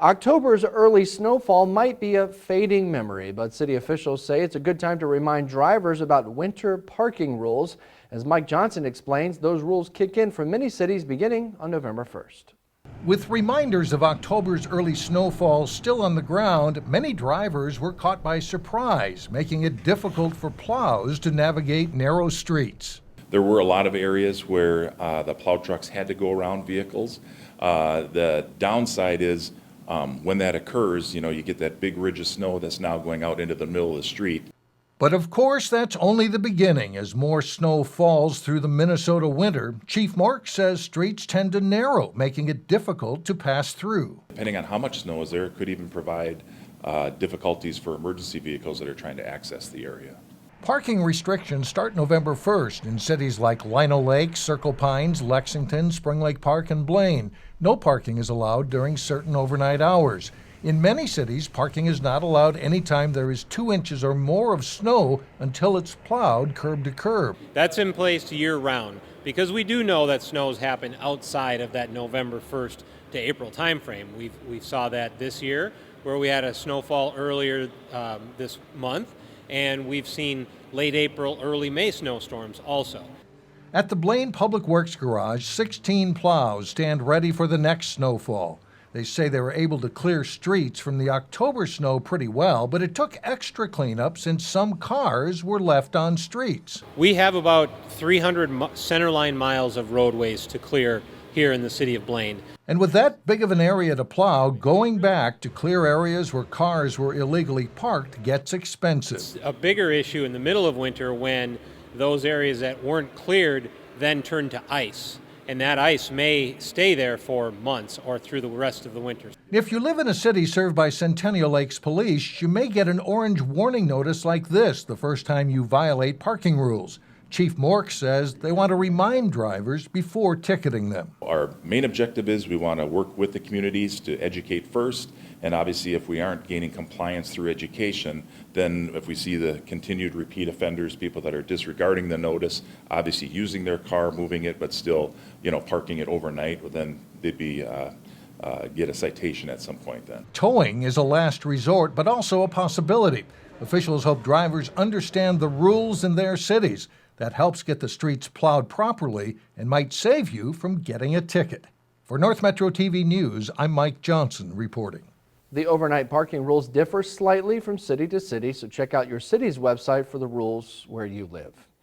October's early snowfall might be a fading memory, but city officials say it's a good time to remind drivers about winter parking rules. As Mike Johnson explains, those rules kick in for many cities beginning on November 1st. With reminders of October's early snowfall still on the ground, many drivers were caught by surprise, making it difficult for plows to navigate narrow streets. There were a lot of areas where the plow trucks had to go around vehicles. The downside is when that occurs, you get that big ridge of snow that's now going out into the middle of the street. But of course, that's only the beginning. As more snow falls through the Minnesota winter, Chief Mork says streets tend to narrow, making it difficult to pass through. Depending on how much snow is there, it could even provide difficulties for emergency vehicles that are trying to access the area. Parking restrictions start November 1st in cities like Lino Lake, Circle Pines, Lexington, Spring Lake Park, and Blaine. No parking is allowed during certain overnight hours. In many cities, parking is not allowed anytime there is 2 inches or more of snow until it's plowed curb to curb. That's in place year-round because we do know that snows happen outside of that November 1st to April timeframe. We saw that this year where we had a snowfall earlier this month, and we've seen late April, early May snowstorms also. At the Blaine Public Works Garage, 16 plows stand ready for the next snowfall. They say they were able to clear streets from the October snow pretty well, but it took extra cleanup since some cars were left on streets. We have about 300 centerline miles of roadways to clear here in the city of Blaine. And with that big of an area to plow, going back to clear areas where cars were illegally parked gets expensive. It's a bigger issue in the middle of winter when those areas that weren't cleared then turn to ice. And that ice may stay there for months or through the rest of the winter. If you live in a city served by Centennial Lakes Police, you may get an orange warning notice like this the first time you violate parking rules. Chief Mork says they want to remind drivers before ticketing them. Our main objective is we want to work with the communities to educate first, and obviously if we aren't gaining compliance through education, then if we see the continued repeat offenders, people that are disregarding the notice, obviously using their car, moving it, but still, parking it overnight, well, then they'd be get a citation at some point then. Towing is a last resort, but also a possibility. Officials hope drivers understand the rules in their cities. That helps get the streets plowed properly and might save you from getting a ticket. For North Metro TV News, I'm Mike Johnson reporting. The overnight parking rules differ slightly from city to city, so check out your city's website for the rules where you live.